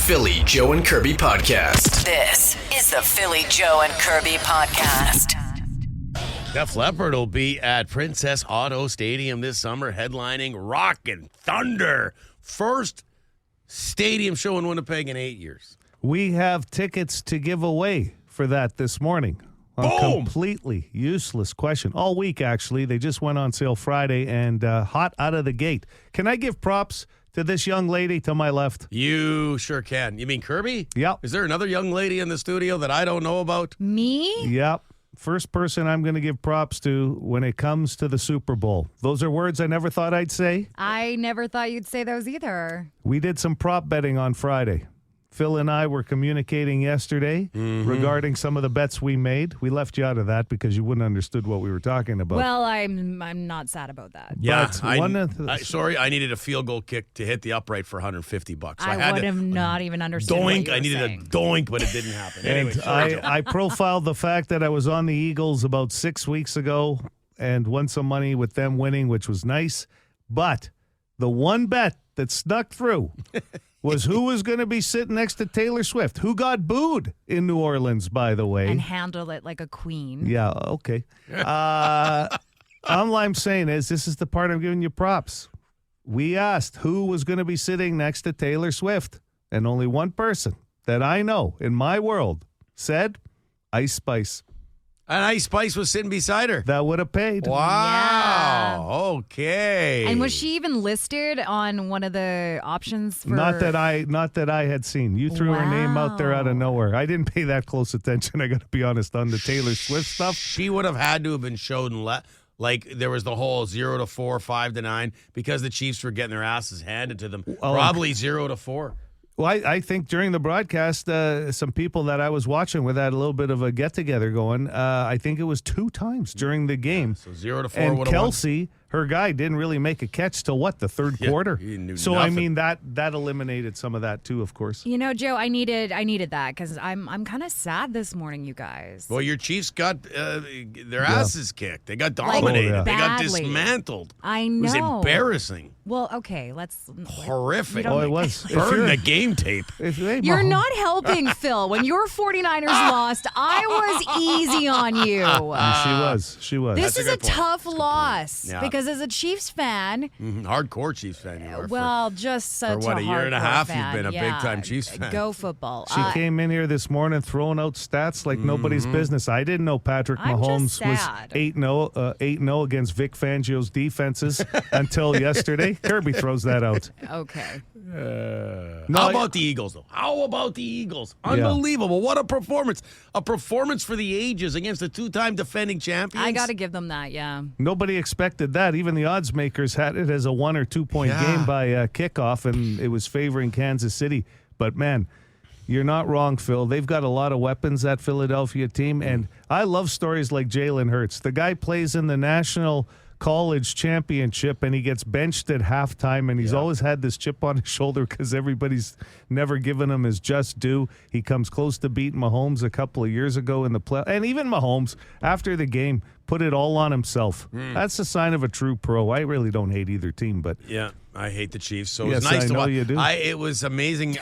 Philly, Joe and Kirby podcast. This is the Philly, Joe and Kirby podcast. Def Leppard will be at Princess Auto Stadium this summer, headlining Rockin' Thunder. First stadium show in Winnipeg in 8 years. We have tickets to give away for that this morning. A completely useless question. All week, actually. They just went on sale Friday and hot out of the gate. Can I give props to this young lady to my left? You sure can. You mean Kirby? Yep. Is there another young lady in the studio that I don't know about? Me? Yep. First person I'm going to give props to when it comes to the Super Bowl. Those are words I never thought I'd say. I never thought you'd say those either. We did some prop betting on Friday. Phil and I were communicating yesterday regarding some of the bets we made. We left you out of that because you wouldn't have understood what we were talking about. Well, I'm not sad about that. Yeah, But sorry, I needed a field goal kick to hit the upright for $150. So I would have not even understood what you were I needed saying. a doink, but it didn't happen. Anyway, And sorry, Joe. I profiled the fact that I was on the Eagles about 6 weeks ago and won some money with them winning, which was nice. But the one bet that snuck through was who was going to be sitting next to Taylor Swift, who got booed in New Orleans, by the way. And handle it like a queen. Yeah, okay. All I'm saying is this is the part I'm giving you props. We asked who was going to be sitting next to Taylor Swift, and only one person that I know in my world said Ice Spice. And Ice Spice was sitting beside her. That would have paid. Wow. Okay. And was she even listed on one of the options for Not that I had seen. You threw her name out there out of nowhere. I didn't pay that close attention, I got to be honest, on the Taylor Swift stuff. She would have had to have been shown like there was the whole 0-4, 5-9 because the Chiefs were getting their asses handed to them. Probably 0-4. Well, I think during the broadcast, some people that I was watching with had a little bit of a get-together going. I think it was 2 times during the game. So 0-4 And would have Kelsey, her guy, didn't really make a catch till the third quarter. he knew So, nothing. I mean, that eliminated some of that, too, of course. You know, Joe, I needed that because I'm kind of sad this morning, you guys. Well, your Chiefs got their asses kicked. They got dominated. Oh, yeah. They got Badly. dismantled. I It was know. embarrassing. Well, okay, let's... Horrific. Oh, it was. Burn the game tape. You're not helping, Phil. When your 49ers lost, I was easy on you. She was. This That's a is a good point. tough That's a good loss point. Yeah. because as a Chiefs fan, Hardcore Chiefs fan you are. well, just such what, a year and a hardcore half you've fan. been a Yeah. big-time Chiefs fan. Go football. She came in here this morning throwing out stats like nobody's business. I didn't know Patrick I'm Mahomes just was sad. 8-0 against Vic Fangio's defenses until yesterday. Kirby throws that out. Okay. How about the Eagles, though? How about the Eagles? Unbelievable. What a performance. A performance for the ages against the 2-time defending champions. I got to give them that, yeah. Nobody expected that. Even the odds makers had it as a 1 or 2 point game by kickoff, and it was favoring Kansas City. But, man, you're not wrong, Phil. They've got a lot of weapons, that Philadelphia team, and I love stories like Jalen Hurts. The guy plays in the National College Championship, and he gets benched at halftime, and he's always had this chip on his shoulder because everybody's never given him his just due. He comes close to beating Mahomes a couple of years ago in the play, and even Mahomes, after the game, put it all on himself. That's a sign of a true pro. I really don't hate either team, but Yeah, I hate the Chiefs. So it Yes, was nice I to know watch. you do. It was amazing.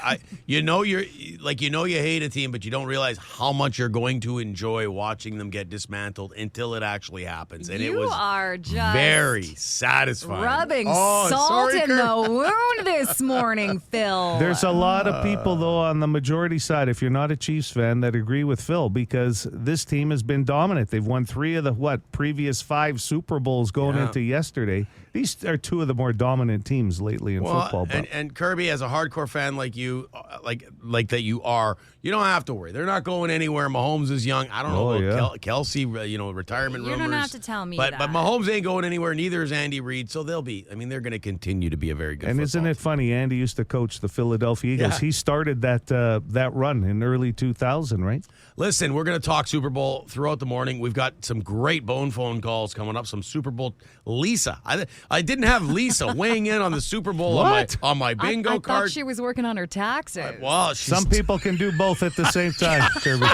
You hate a team, but you don't realize how much you're going to enjoy watching them get dismantled until it actually happens. And You it was are just very satisfying. rubbing Oh, salt sorry, in Kirk. the wound this morning, Phil. there's a lot of people, though, on the majority side, if you're not a Chiefs fan, that agree with Phil because this team has been dominant. They've won 3 of the, previous 5 Super Bowls going into yesterday. These are 2 of the more dominant teams lately in football. But And Kirby, as a hardcore fan like you, like that you are, you don't have to worry. They're not going anywhere. Mahomes is young. I don't know about Kelsey, retirement You rumors. don't have to tell me but that. But Mahomes ain't going anywhere. Neither is Andy Reid. So they'll be. I mean, they're going to continue to be a very good. And isn't it funny? Andy used to coach the Philadelphia Eagles. Yeah. He started that run in early 2000, right? Listen, we're going to talk Super Bowl throughout the morning. We've got some great bone phone calls coming up. Some Super Bowl. Lisa, I didn't have Lisa weighing in on the Super Bowl on my bingo I card. thought she was working on her taxes. Well, Some people can do both at the same time, Kirby.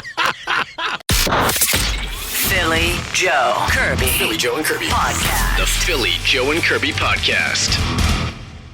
Philly, Joe, Kirby. Philly, Joe and Kirby. Podcast. The Philly, Joe and Kirby podcast.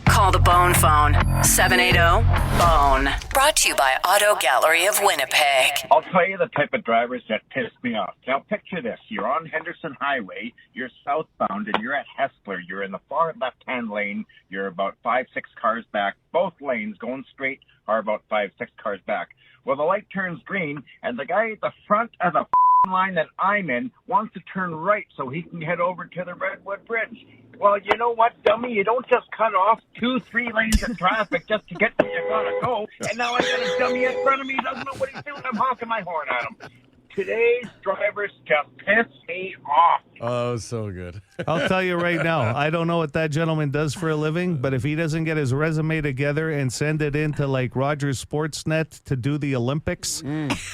Call Call the Bone phone, 780-BONE. Brought to you by Auto Gallery of Winnipeg. I'll tell you the type of drivers that piss me off. Now, picture this. You're on Henderson Highway. You're southbound, and you're at Hessler. You're in the far left-hand lane. You're about 5-6 cars back. Both lanes going straight are about 5-6 cars back. Well, the light turns green, and the guy at the front of the line that I'm in wants to turn right so he can head over to the Redwood Bridge. Well, you know what, dummy? You don't just cut off 2-3 lanes of traffic just to get where you gotta go. And now I got a dummy in front of me who doesn't know what he's doing. I'm honking my horn at him. Today's drivers just piss me off. Oh, so good. I'll tell you right now, I don't know what that gentleman does for a living, but if he doesn't get his resume together and send it into like Rogers Sportsnet to do the Olympics,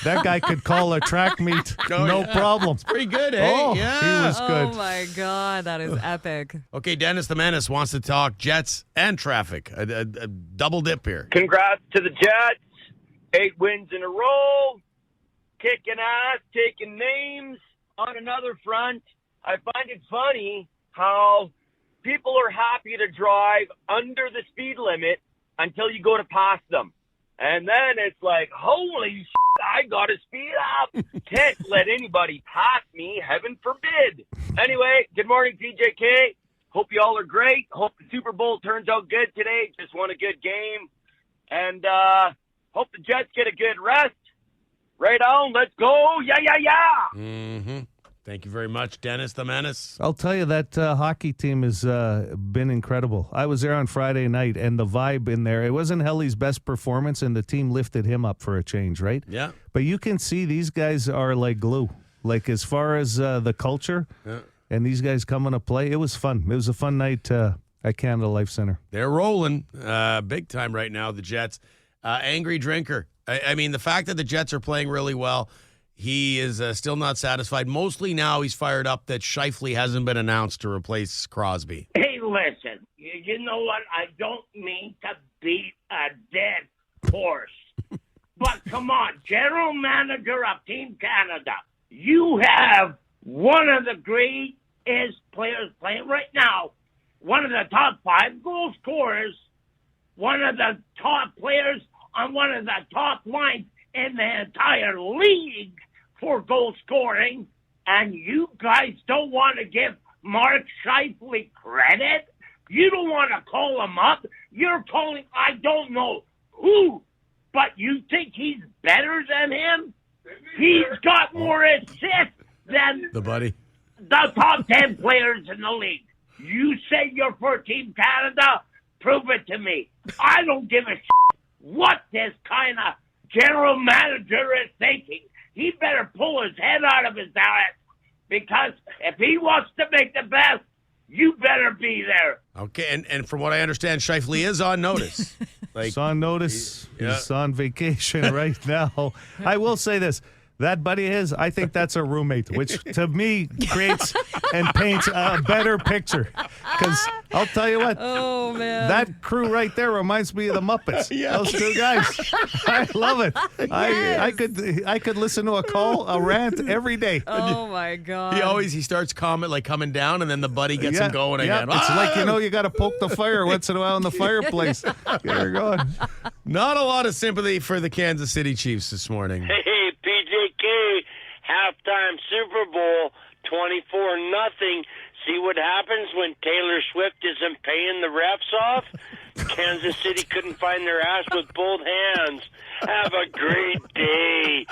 that guy could call a track meet, no problem. It's pretty good, eh? Oh, yeah. he was good. Oh my God, that is epic. Okay, Dennis the Menace wants to talk Jets and traffic. A double dip here. Congrats to the Jets. 8 wins in a row. Kicking ass, taking names. On another front, I find it funny how people are happy to drive under the speed limit until you go to pass them. And then it's like, holy shit, I got to speed up. Can't let anybody pass me, heaven forbid. Anyway, good morning, PJK. Hope you all are great. Hope the Super Bowl turns out good today. Just won a good game. And hope the Jets get a good rest. Right on, let's go. Yeah. Mm-hmm. Thank you very much, Dennis the Menace. I'll tell you, that hockey team has been incredible. I was there on Friday night, and the vibe in there, it wasn't Helly's best performance, and the team lifted him up for a change, right? Yeah. But you can see these guys are like glue. Like, as far as the culture, and these guys coming to play, it was fun. It was a fun night at Canada Life Center. They're rolling big time right now, the Jets. Angry drinker. I mean, the fact that the Jets are playing really well, he is still not satisfied. Mostly now he's fired up that Scheifele hasn't been announced to replace Crosby. Hey, listen, you know what? I don't mean to beat a dead horse. But come on, general manager of Team Canada, you have one of the greatest players playing right now, one of the top 5 goal scorers, one of the top players on one of the top lines in the entire league for goal scoring, and you guys don't want to give Mark Scheifele credit? You don't want to call him up? You're calling, I don't know who, but you think he's better than him? He's got more assists than The buddy. the top 10 players in the league. You say you're for Team Canada? Prove it to me. I don't give a shit what this kind of general manager is thinking. He better pull his head out of his ass, because if he wants to make the best, you better be there. Okay, and from what I understand, Scheifele is on notice. He's on notice. Yeah. He's on vacation right now. I will say this. That buddy of his, I think that's a roommate, which to me creates and paints a better picture. Because I'll tell you what, Oh, man. that crew right there reminds me of the Muppets. Yeah. Those two guys. I love it. I could listen to a rant every day. Oh, my God. He starts coming down, and then the buddy gets him going yeah. again. It's like, you got to poke the fire once in a while in the fireplace. Get her going. Not a lot of sympathy for the Kansas City Chiefs this morning. Hey, PJK, halftime Super Bowl, 24-0. See what happens when Taylor Swift isn't paying the refs off? Kansas City couldn't find their ass with both hands. Have a great day.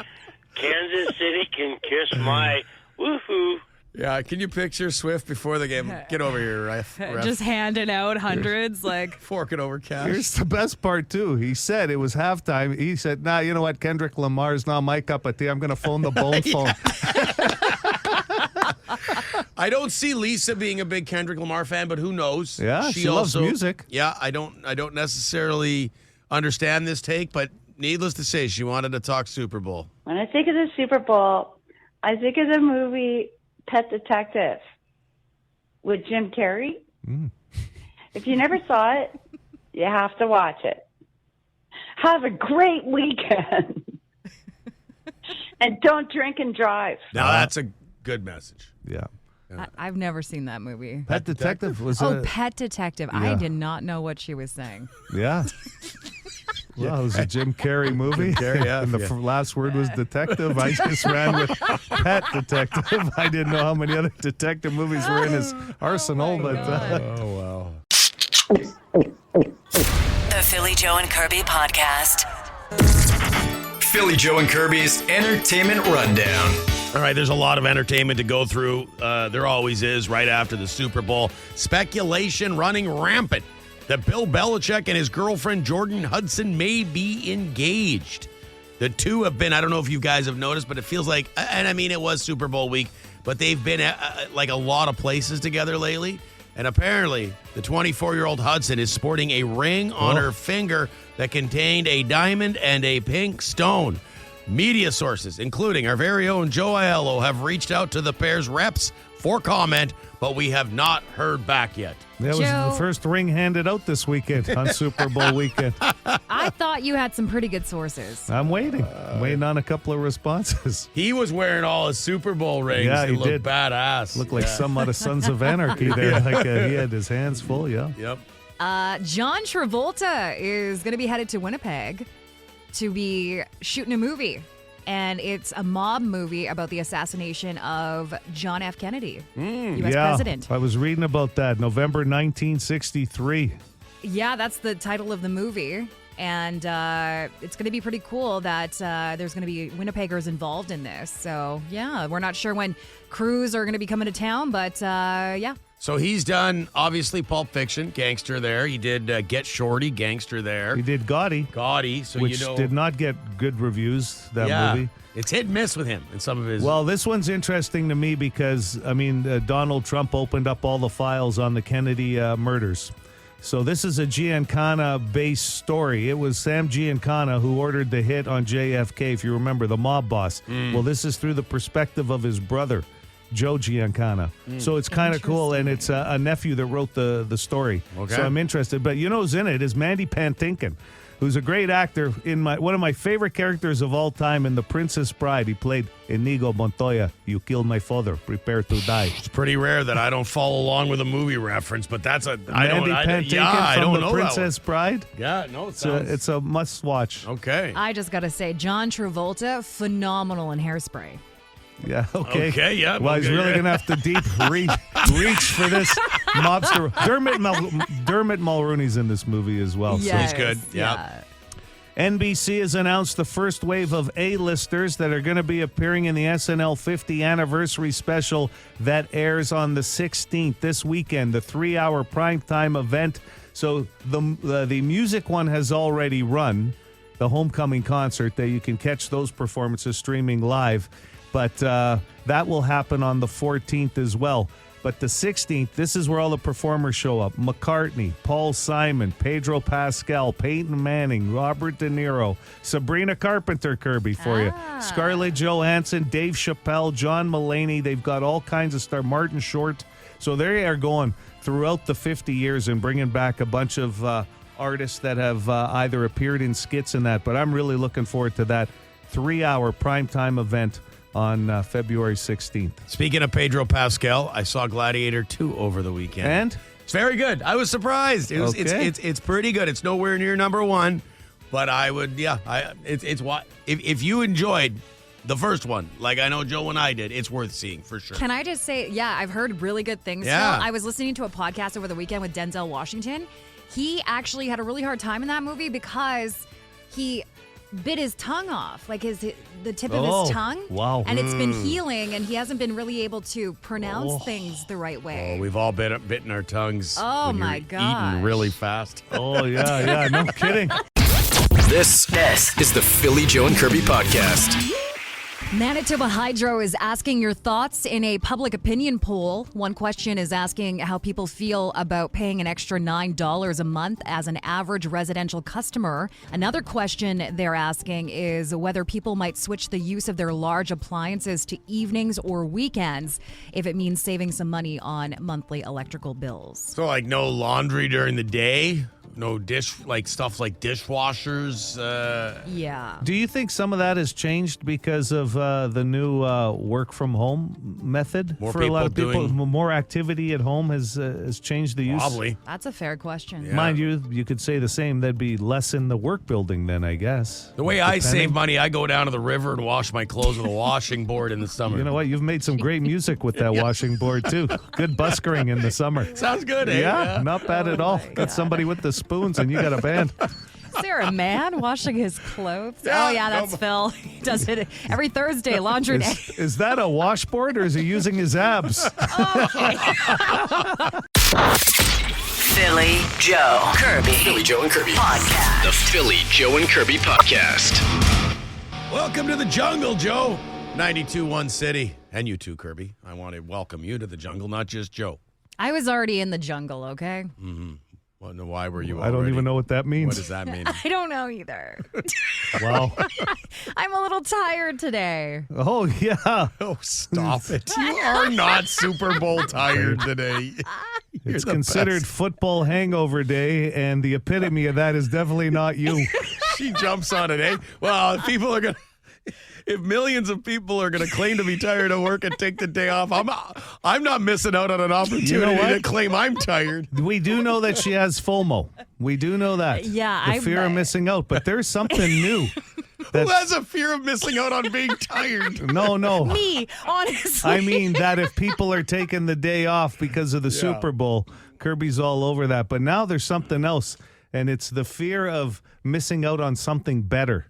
Kansas City can kiss my woohoo. Yeah, can you picture Swift before the game? Get over here, ref. Just handing out hundreds, like. Fork it over cash. Here's the best part, too. He said it was halftime. He said, you know what? Kendrick Lamar's not my cup of tea. I'm going to phone the Bone phone. I don't see Lisa being a big Kendrick Lamar fan, but who knows? Yeah, she loves music. Yeah, I don't necessarily understand this take, but needless to say, she wanted to talk Super Bowl. When I think of the Super Bowl, I think of the movie Pet Detective with Jim Carrey. If you never saw it, you have to watch it. Have a great weekend. And don't drink and drive. Now, that's a good message. Yeah. I've never seen that movie. Pet Detective was Pet Detective. Yeah. I did not know what she was saying. Yeah. Well, it was a Jim Carrey movie. And the last word was detective. I just ran with Pet Detective. I didn't know how many other detective movies were in his arsenal, but Oh, wow. The Philly Joe and Kirby Podcast. Philly Joe and Kirby's Entertainment Rundown. All right, there's a lot of entertainment to go through. There always is right after the Super Bowl. Speculation running rampant that Bill Belichick and his girlfriend Jordan Hudson may be engaged. The two have been, I don't know if you guys have noticed, but it feels like, and I mean, it was Super Bowl week, but they've been at like a lot of places together lately. And apparently, the 24-year-old Hudson is sporting a ring on her finger that contained a diamond and a pink stone. Media sources, including our very own Joe Aiello, have reached out to the pair's reps for comment, but we have not heard back yet. that was Joe. the first ring handed out this weekend on Super Bowl weekend. I thought you had some pretty good sources. I'm waiting. Waiting on a couple of responses. He was wearing all his Super Bowl rings. Yeah, It he looked did. badass. Looked like some out of Sons of Anarchy there. Like he had his hands full, yeah. Yep. John Travolta is going to be headed to Winnipeg to be shooting a movie. And it's a mob movie about the assassination of John F. Kennedy, U.S. president. I was reading about that. November 1963. Yeah, that's the title of the movie. And it's going to be pretty cool that there's going to be Winnipeggers involved in this. So, yeah, we're not sure when crews are going to be coming to town, but yeah. So he's done, obviously, Pulp Fiction, gangster there. He did Get Shorty, gangster there. He did Gotti, So which did not get good reviews, that movie. It's hit and miss with him in some of his... Well, this one's interesting to me because, I mean, Donald Trump opened up all the files on the Kennedy murders. So this is a Giancana-based story. It was Sam Giancana who ordered the hit on JFK, if you remember, the mob boss. Well, this is through the perspective of his brother, Joe Giancana. So it's kind of cool, and it's a nephew that wrote the story. Okay. So I'm interested. But you know who's in it is Mandy Patinkin, who's a great actor. One of my favorite characters of all time in The Princess Bride. He played Inigo Montoya. You killed my father. Prepare to die. It's pretty rare that I don't follow along with a movie reference, but that's a... Mandy Patinkin from The Princess Bride. Yeah, no, It's a must-watch. Okay. I just got to say, John Travolta, phenomenal in Hairspray. Yeah, okay. Okay, yeah. Well, he's really going to have to deep reach for this mobster. Dermot Mulroney's in this movie as well. Yes, he's good. Yeah. NBC has announced the first wave of A-listers that are going to be appearing in the SNL 50 anniversary special that airs on the 16th this weekend, the 3-hour primetime event. So the music one has already run, the homecoming concert, that you can catch those performances streaming live. But that will happen on the 14th as well. But the 16th, this is where all the performers show up. McCartney, Paul Simon, Pedro Pascal, Peyton Manning, Robert De Niro, Sabrina Carpenter, Kirby, for you. Scarlett Johansson, Dave Chappelle, John Mulaney. They've got all kinds of stars. Martin Short. So they are going throughout the 50 years and bringing back a bunch of artists that have either appeared in skits and that. But I'm really looking forward to that 3-hour primetime event on February 16th. Speaking of Pedro Pascal, I saw Gladiator 2 over the weekend. And? It's very good. I was surprised. It's pretty good. It's nowhere near number one, but I would, it's what, if you enjoyed the first one, like I know Joe and I did, it's worth seeing for sure. Can I just say, I've heard really good things. Yeah. Phil. I was listening to a podcast over the weekend with Denzel Washington. He actually had a really hard time in that movie because he bit his tongue off, like the tip of his tongue. Wow. And it's been healing, and he hasn't been really able to pronounce things the right way. Oh, we've all bitten our tongues. Oh, when my you're gosh. eating really fast. Oh, yeah, no kidding. This is the Philly Joe and Kirby Podcast. Manitoba Hydro is asking your thoughts in a public opinion poll. One question is asking how people feel about paying an extra $9 a month as an average residential customer. Another question they're asking is whether people might switch the use of their large appliances to evenings or weekends if it means saving some money on monthly electrical bills. So like no laundry during the day? no stuff like dishwashers. Yeah. Do you think some of that has changed because of the new work from home method? More for a lot of people people, doing- more activity at home has changed the use. Probably. That's a fair question. Yeah. Mind you could say the same. There'd be less in the work building then, I guess. The way I save money, I go down to the river and wash my clothes with a washing board in the summer. You know what? You've made some great music with that washing board too. Good buskering in the summer. Sounds good, eh? Yeah, not bad at all. Got somebody with the spoons, and you got a band. Is there a man washing his clothes? Yeah, Oh, yeah, that's Phil. He does it every Thursday, laundry day. Is that a washboard, or is he using his abs? Philly, Joe, Kirby. Philly, Joe, and Kirby. Podcast. The Philly, Joe, and Kirby podcast. Welcome to the jungle, Joe. 92.1 City. And you too, Kirby. I want to welcome you to the jungle, not just Joe. I was already in the jungle, okay? Well, no, why were you I don't even know what that means. What does that mean? I don't know either. Wow. I'm a little tired today. Oh, yeah. Oh, stop it. You are not Super Bowl tired today. You're It's the considered best. football hangover day, and the epitome of that is definitely not you. She jumps on it, eh? Well, if millions of people are going to claim to be tired of work and take the day off, I'm not missing out on an opportunity what? to claim I'm tired. We do know that she has FOMO. We do know that. Yeah, the fear of missing out. But there's something new. Who has a fear of missing out on being tired? No. Me, honestly. I mean that if people are taking the day off because of the Super Bowl, Kirby's all over that. But now there's something else, and it's the fear of missing out on something better,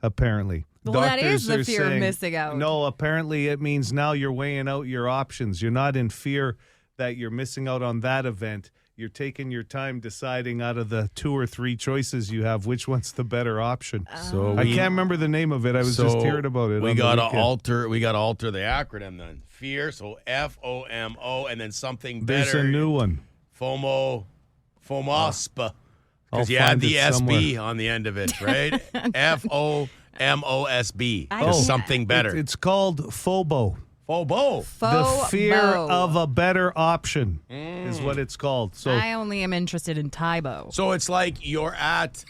apparently. Well, that is the are fear of saying- missing out. No, apparently it means now you're weighing out your options. You're not in fear that you're missing out on that event. You're taking your time deciding out of the 2 or 3 choices you have which one's the better option. So I can't remember the name of it. I was just hearing about it. We on the gotta weekend. alter the acronym then. Fear, so FOMO, and then something better. There's a new one. FOMOSPA. I'll Because you had find the it SB somewhere. on the end of it, right? FOMOSB. Oh. Something better. It's called FOBO. FOBO. The fear FOMO. of a better option is what it's called. So, I only am interested in Tybo. So it's like you're at.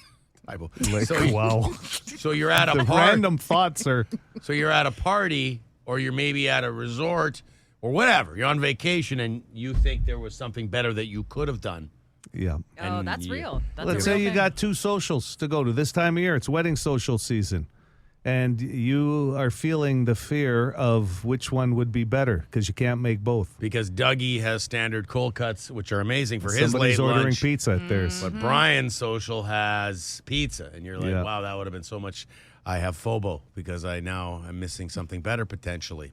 wow. So you're at a The party. random thoughts are. So you're at a party, or you're maybe at a resort, or whatever. You're on vacation, and you think there was something better that you could have done. Yeah. Oh, And that's you- real. That's Let's a real say you thing. got 2 socials to go to. This time of year, it's wedding social season. And you are feeling the fear of which one would be better because you can't make both. Because Dougie has standard cold cuts, which are amazing for his Somebody's late ordering lunch. pizza at theirs. But Brian's social has pizza, and you're like, Yeah. wow, that would have been so much. I have FOBO because I'm missing something better potentially.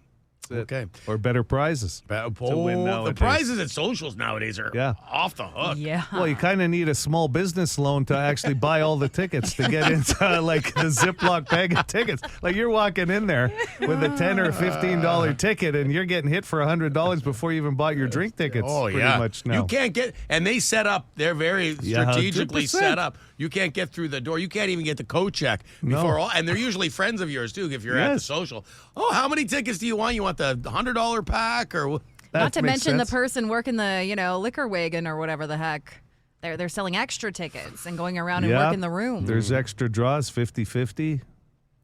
Okay. Or better prizes. Oh, win the nowadays. prizes at socials nowadays are off the hook. Yeah. Well, you kind of need a small business loan to actually buy all the tickets to get into like the Ziploc bag of tickets. Like you're walking in there with a $10 or $15 ticket and you're getting hit for $100 before you even bought your drink tickets. Oh, pretty yeah. much now. You can't get, and they set up, they're very Yeah, strategically 100%. set up. You can't get through the door. You can't even get the coat check before all, and they're usually friends of yours too if you're at the Yes. social. Oh, how many tickets do you want? You want the $100 pack or Not to makes mention sense. the person working the, liquor wagon or whatever the heck. They're selling extra tickets and going around and working the room. There's extra draws, 50-50.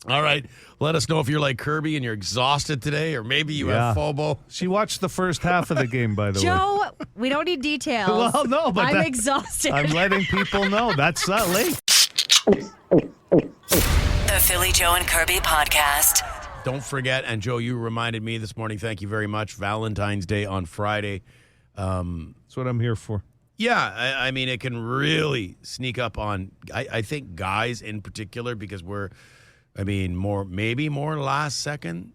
All right. Let us know if you're like Kirby and you're exhausted today, or maybe you have FOBO. She watched the first half of the game, by the way. Joe, we don't need details. Well, no, but I'm exhausted. I'm letting people know. That's not late. The Philly, Joe, and Kirby podcast. Don't forget, and Joe, you reminded me this morning, thank you very much, Valentine's Day on Friday. That's what I'm here for. Yeah, I mean, it can really sneak up on, I think, guys in particular, because maybe more last second.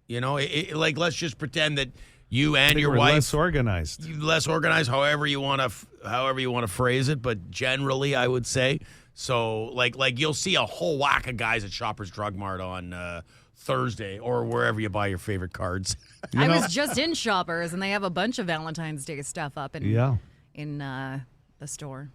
Like, let's just pretend that you and your We're wife less organized. less organized, however you want to phrase it, but generally I would say so. Like you'll see a whole whack of guys at Shoppers Drug Mart on Thursday or wherever you buy your favorite cards. I was just in Shoppers, and they have a bunch of Valentine's Day stuff up in the store.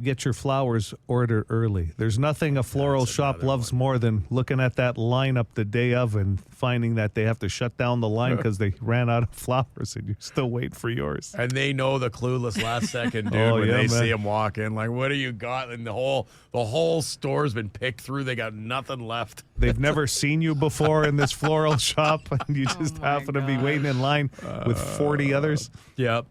get your flowers ordered early. There's nothing a floral shop loves more than looking at that lineup the day of and finding that they have to shut down the line because they ran out of flowers and you're still waiting for yours. And they know the clueless last second, dude, when they see him walk in. Like, what do you got? And the whole store's been picked through. They got nothing left. They've never seen you before in this floral shop, and you just happen to be waiting in line with 40 others. Yep.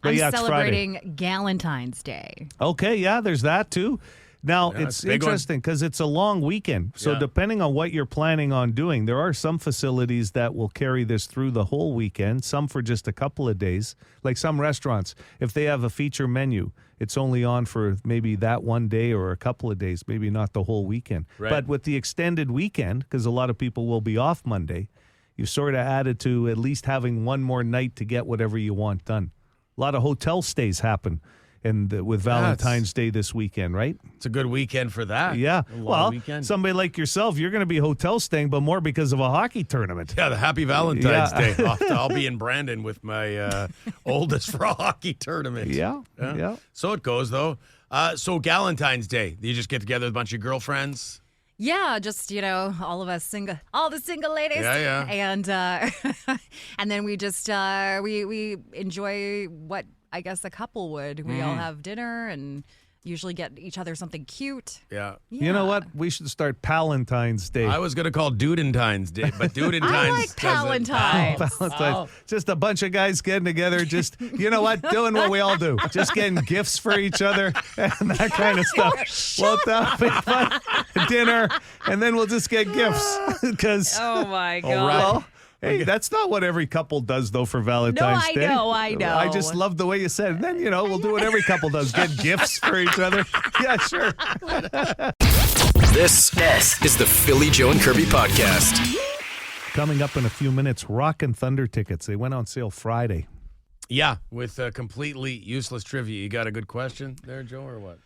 But I'm yeah, it's celebrating Valentine's Day. Okay, yeah, there's that too. Now, it's interesting because it's a long weekend. So depending on what you're planning on doing, there are some facilities that will carry this through the whole weekend, some for just a couple of days. Like some restaurants, if they have a feature menu, it's only on for maybe that one day or a couple of days, maybe not the whole weekend. Right. But with the extended weekend, because a lot of people will be off Monday, you've sort of added to at least having one more night to get whatever you want done. A lot of hotel stays happen with Valentine's Day this weekend, right? It's a good weekend for that. Yeah. Well, weekend. somebody like yourself, you're going to be hotel staying, but more because of a hockey tournament. Yeah, the happy Valentine's Day. I'll be in Brandon with my oldest for a hockey tournament. Yeah. So it goes, though. So Valentine's Day, you just get together with a bunch of girlfriends? Yeah, just, all of us all the single ladies. Yeah. And then we just, we enjoy what I guess a couple would. We all have dinner and usually get each other something cute. Yeah. You know what? We should start Palentine's Day. I was going to call Dudentine's Day, but Dudentine's I like Palentine. Palentine's. Just a bunch of guys getting together, just, you know what, doing what we all do. Just getting gifts for each other and that kind of stuff. Well, that'll be fun. Dinner, and then we'll just get gifts. Oh, my God. Well, hey, that's not what every couple does, though, for Valentine's Day. I know. I just love the way you said it. Then, we'll do what every couple does. Get gifts for each other. Yeah, sure. This is the Philly Joe and Kirby podcast. Coming up in a few minutes, Rock and Thunder tickets. They went on sale Friday. Yeah, with completely useless trivia. You got a good question there, Joe, or what?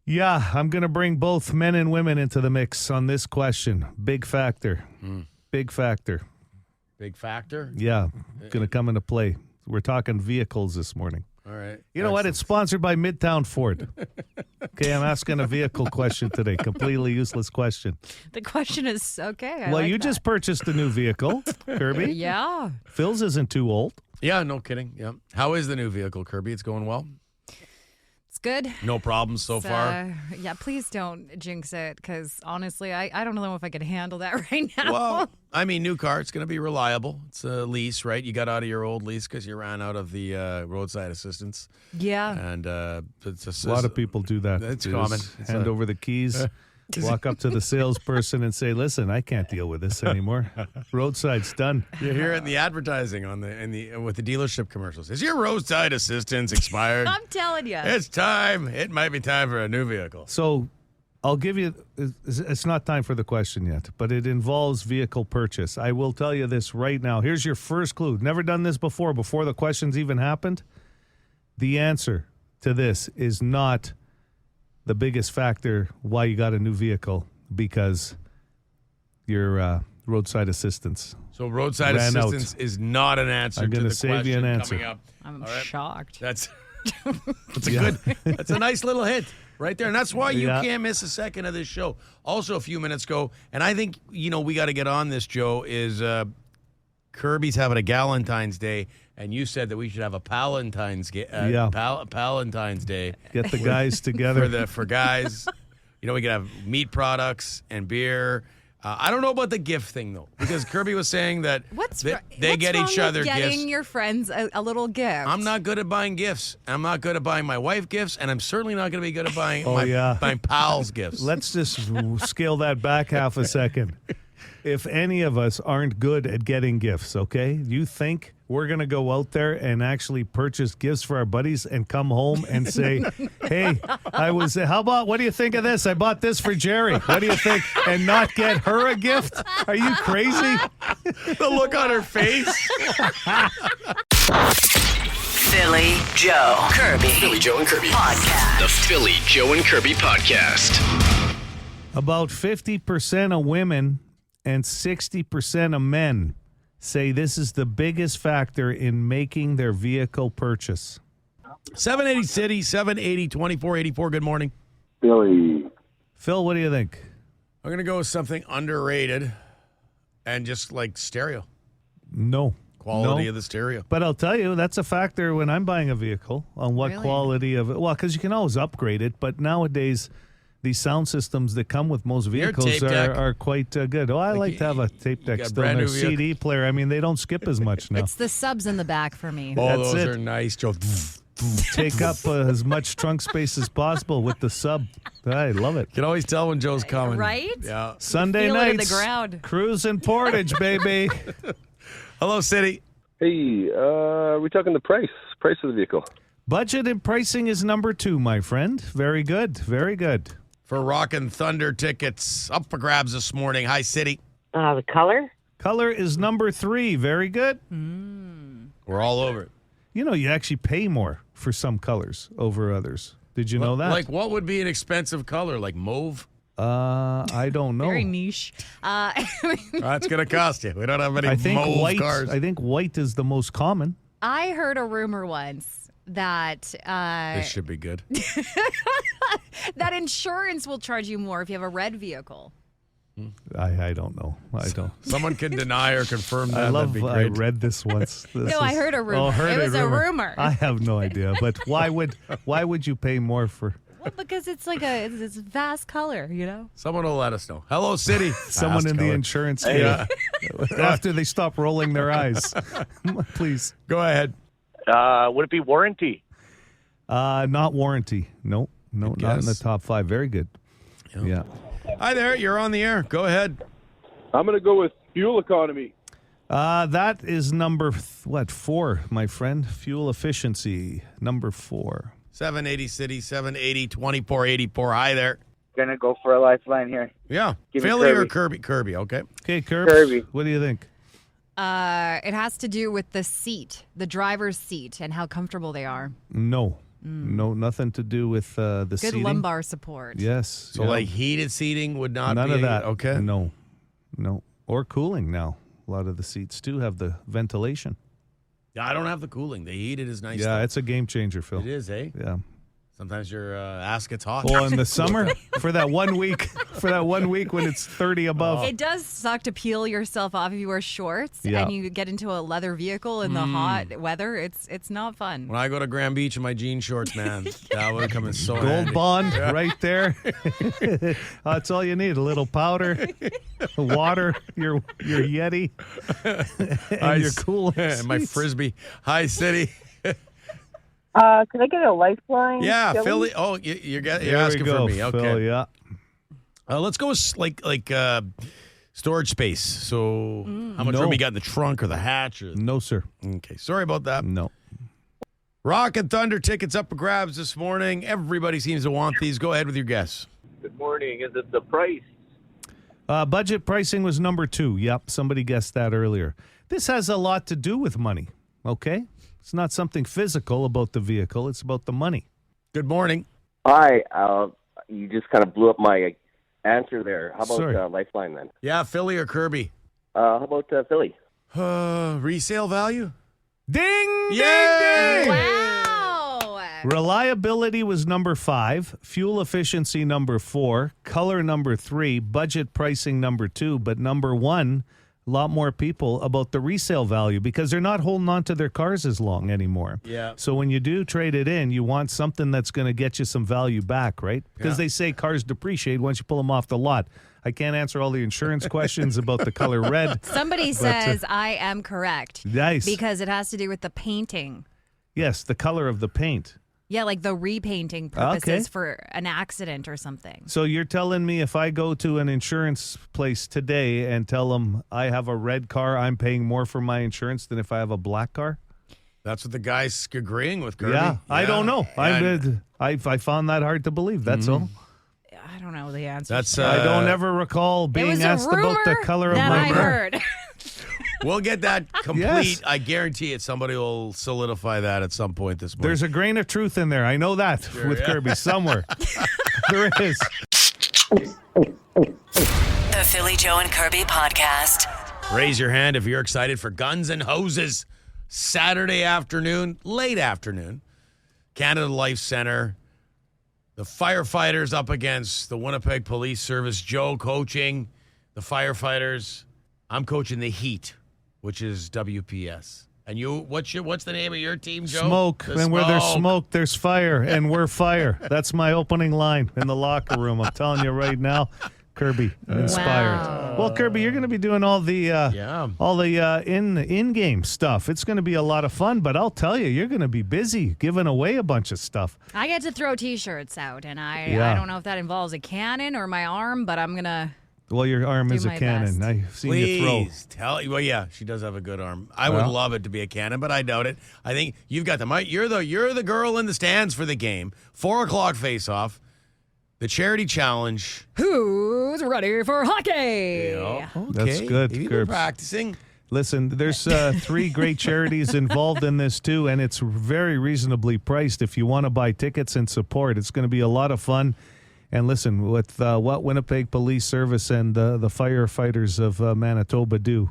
Yeah, I'm going to bring both men and women into the mix on this question. Big factor. Big factor. Big factor? Yeah, going to come into play. We're talking vehicles this morning. All right. You know what? It's sponsored by Midtown Ford. Okay, I'm asking a vehicle question today. Completely useless question. The question is, okay, Well, you just purchased a new vehicle, Kirby. Yeah. Phil's isn't too old. Yeah, no kidding. Yeah. How is the new vehicle, Kirby? It's going well? It's good. No problems so far? Yeah, please don't jinx it, because honestly, I don't know if I could handle that right now. Well, I mean, new car, it's going to be reliable. It's a lease, right? You got out of your old lease because you ran out of the roadside assistance. Yeah. And it's a lot of people do that. It's common. Hand over the keys. Walk up to the salesperson and say, "Listen, I can't deal with this anymore. Roadside's done." You hear it in the advertising with the dealership commercials. Is your roadside assistance expired? I'm telling you. It's time. It might be time for a new vehicle. So I'll give you, it's not time for the question yet, but it involves vehicle purchase. I will tell you this right now. Here's your first clue. Never done this before the questions even happened. The answer to this is not the biggest factor why you got a new vehicle, because your roadside assistance. So roadside assistance is not an answer. I'm going to save you an answer. Coming up. I'm shocked. That's that's a nice little hit right there. And that's why you can't miss a second of this show. Also, a few minutes ago, and I think, we got to get on this, Joe, is Kirby's having a Valentine's Day, and you said that we should have a Palentine's Palentine's Day. Get the guys together. For guys. We could have meat products and beer. I don't know about the gift thing, though, because Kirby was saying that they get each other gifts. Getting your friends a little gift. I'm not good at buying gifts. I'm not good at buying my wife gifts, and I'm certainly not going to be good at buying buying pals gifts. Let's just scale that back half a second. If any of us aren't good at getting gifts, okay? You think we're going to go out there and actually purchase gifts for our buddies and come home and say, "Hey, what do you think of this? I bought this for Jerry. What do you think?" And not get her a gift? Are you crazy? The look on her face. Philly Joe Kirby. Philly Joe and Kirby Podcast. The Philly Joe and Kirby podcast. About 50% of women and 60% of men say this is the biggest factor in making their vehicle purchase. 780 City, 780 2484. Good morning. Billy. Phil, what do you think? I'm going to go with something underrated and just like stereo. No. Quality of the stereo. But I'll tell you, that's a factor when I'm buying a vehicle on what quality of it. Well, because you can always upgrade it, but nowadays these sound systems that come with most vehicles are quite good. Oh, I like to have a tape deck still in a CD player. I mean, they don't skip as much now. It's the subs in the back for me. Oh, That's those it. are nice, Joe. Take up as much trunk space as possible with the sub. I love it. You can always tell when Joe's coming. Right? Yeah. Sunday Feel it in the nights, ground. cruising Portage, baby. Hello, City. Hey, we're talking the price of the vehicle. Budget and pricing is number 2, my friend. Very good. Very good. For Rockin' Thunder tickets, up for grabs this morning. Hi, City. The color? Color is number 3. Very good. We're all over it. You know, you actually pay more for some colors over others. Did you know that? Like, what would be an expensive color? Like mauve? I don't know. Very niche. That's going to cost you. We don't have any I think mauve white. cars. I think white is the most common. I heard a rumor once that This should be good. that insurance will charge you more if you have a red vehicle. I don't know. I don't. Someone can deny or confirm that. I That'd be I great. read this once. I heard a rumor. Heard It was a rumor. I have no idea. But why would you pay more for Well, because it's like it's vast color, you know? Someone will let us know. Hello, City. someone in the insurance field after they stop rolling their eyes? Please. Go ahead. Would it be warranty? Not warranty. No, not in the top 5. Very good. Yeah. Hi there. You're on the air. Go ahead. I'm going to go with fuel economy. That is number 4, my friend. Fuel efficiency, number 4. 780 City, 780 2484. Hi there. Gonna go for a lifeline here. Yeah. Give me Philly or Kirby. Kirby? Okay. Okay, Kirby. What do you think? It has to do with the seat, the driver's seat, and how comfortable they are. No, nothing to do with the Good seating. lumbar support. Yes. So, like, heated seating would not none be of that. Okay. No. Or cooling now. A lot of the seats too have the ventilation. Yeah, I don't have the cooling. The heated is nice. Yeah, though. it's a game changer, Phil. It is, eh? Yeah. Sometimes your ass gets hot. Well, in the summer, for that 1 week, when it's 30 above. It does suck to peel yourself off if you wear shorts and you get into a leather vehicle in the hot weather. It's not fun. When I go to Grand Beach in my jean shorts, man, that would come in so Gold handy. Bond right there. That's all you need. A little powder, water, your Yeti, and your cool and my Frisbee. Hi, City. Could I get a lifeline? Yeah, Philly? Philly. Oh, you're There asking we go, for me. Okay. Phil, yeah. Let's go with like storage space. So how much room you got in the trunk or the hatch? Or... No, sir. Okay. Sorry about that. No. Rock and Thunder tickets up for grabs this morning. Everybody seems to want these. Go ahead with your guess. Good morning. Is it the price? Budget pricing was number 2. Yep, somebody guessed that earlier. This has a lot to do with money, okay? It's not something physical about the vehicle. It's about the money. Good morning. Hi. You just kind of blew up my answer there. How about lifeline then? Yeah, Philly or Kirby? How about Philly? Resale value? Ding! Yay! Ding! Wow. Reliability was number 5. Fuel efficiency number 4. Color number 3. Budget pricing number 2. But number 1... a lot more people about the resale value because they're not holding on to their cars as long anymore. Yeah. So when you do trade it in, you want something that's going to get you some value back, right? Because they say cars depreciate once you pull them off the lot. I can't answer all the insurance questions about the color red. Somebody says I am correct. Nice. Because it has to do with the painting. Yes, the color of the paint. Yeah, like the repainting purposes for an accident or something. So you're telling me if I go to an insurance place today and tell them I have a red car, I'm paying more for my insurance than if I have a black car? That's what the guy's agreeing with, Kirby. Yeah, I don't know. I found that hard to believe. That's all. I don't know the answer. That's I don't ever recall being asked about the color of that my I car. heard. We'll get that complete. Yes. I guarantee it. Somebody will solidify that at some point this morning. There's a grain of truth in there. I know that with Kirby somewhere. There is. The Philly Joe and Kirby podcast. Raise your hand if you're excited for Guns and Hoses Saturday afternoon, late afternoon. Canada Life Center. The firefighters up against the Winnipeg Police Service. Joe coaching the firefighters. I'm coaching the Heat, which is WPS. And you, what's the name of your team, Joe? Smoke. And where there's smoke, there's fire. And we're fire. That's my opening line in the locker room. I'm telling you right now. Kirby, inspired. Wow. Well, Kirby, you're going to be doing all the in-game stuff. It's going to be a lot of fun, but I'll tell you, you're going to be busy giving away a bunch of stuff. I get to throw T-shirts out, and I don't know if that involves a cannon or my arm, but I'm going to Well, your arm is a cannon. best. I've seen you throw. Please tell. Well, yeah, she does have a good arm. I would love it to be a cannon, but I doubt it. I think you've got the You're the girl in the stands for the game. 4:00 face-off. The charity challenge. Who's ready for hockey? Okay. That's good, Have you been Kirbs. practicing? Listen, there's 3 great charities involved in this too, and it's very reasonably priced if you want to buy tickets and support. It's going to be a lot of fun. And listen, with what Winnipeg Police Service and the firefighters of Manitoba do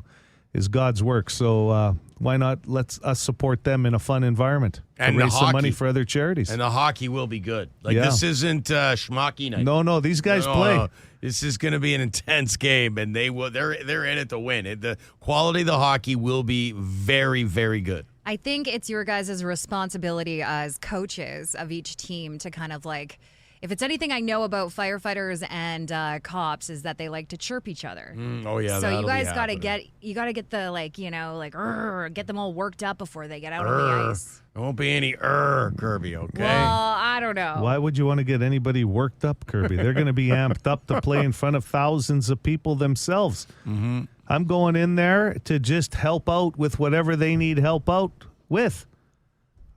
is God's work. So why not let us support them in a fun environment and raise some money for other charities. And the hockey will be good. This isn't schmucky night. No, these guys play. No. This is going to be an intense game, and they're in it to win. The quality of the hockey will be very, very good. I think it's your guys' responsibility as coaches of each team to kind of if it's anything I know about firefighters and cops is that they like to chirp each other. Oh yeah. So you guys got to get the get them all worked up before they get out on the ice. There won't be any Kirby, okay? Well, I don't know. Why would you want to get anybody worked up, Kirby? They're going to be amped up to play in front of thousands of people themselves. Mm-hmm. I'm going in there to just help out with whatever they need help out with.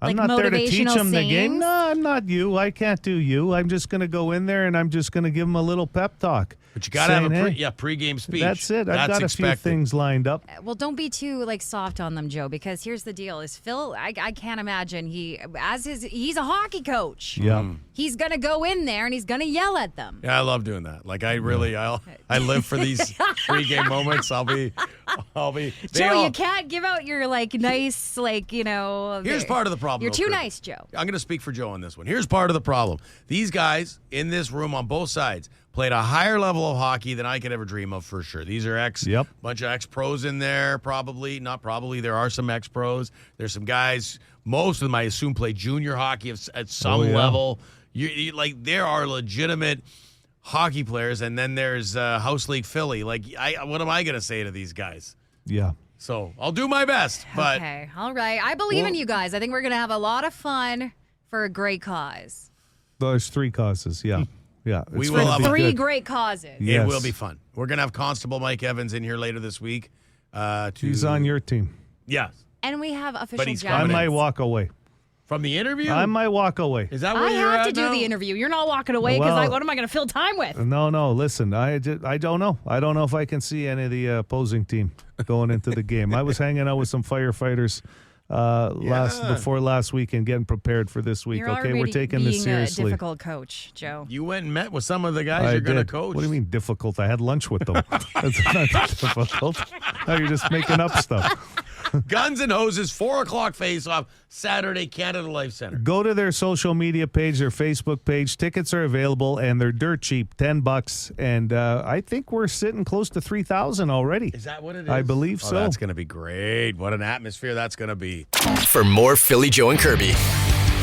I'm not there to teach them the game. No, I'm not you. I can't do you. I'm just going to go in there and I'm just going to give them a little pep talk. But you got to have a pregame speech. That's it. I've got a few things lined up. Well, don't be too soft on them, Joe, because here's the deal: is Phil? I can't imagine he's a hockey coach. Yeah, he's gonna go in there and he's gonna yell at them. Yeah, I love doing that. I live for these pregame moments. I'll be. Joe, you can't give out your nice Here's part of the problem. You're too nice, Joe. I'm going to speak for Joe on this one. Here's part of the problem. These guys in this room on both sides played a higher level of hockey than I could ever dream of for sure. These are bunch of ex-pros in there, probably. Not probably. There are some ex-pros. There's some guys, most of them I assume play junior hockey at some level. There are legitimate hockey players, and then there's House League Philly. What am I going to say to these guys? Yeah. So I'll do my best. But okay, all right. I believe in you guys. I think we're going to have a lot of fun for a great cause. There's 3 causes, yeah. Yeah, we will have 3 great causes. Yes. It will be fun. We're going to have Constable Mike Evans in here later this week. He's on your team. Yes. And we have official jackets. I might walk away. From the interview? I might walk away. Is that where you're at? I have to do now? the interview. You're not walking away because what am I going to fill time with? No. Listen, I don't know. I don't know if I can see any of the opposing team going into the game. I was hanging out with some firefighters before last week and getting prepared for this week. You're we're taking this seriously. A difficult coach, Joe. You went and met with some of the guys you're going to coach. What do you mean difficult? I had lunch with them. That's not difficult. No, you're just making up stuff. Guns and Hoses, 4:00 face-off, Saturday, Canada Life Center. Go to their social media page, their Facebook page. Tickets are available, and they're dirt cheap, $10. And I think we're sitting close to 3,000 already. Is that what it is? I believe so. That's going to be great. What an atmosphere that's going to be. For more Philly, Joe, and Kirby,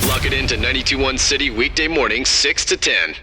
log it into 92.1 City weekday mornings, 6 to 10.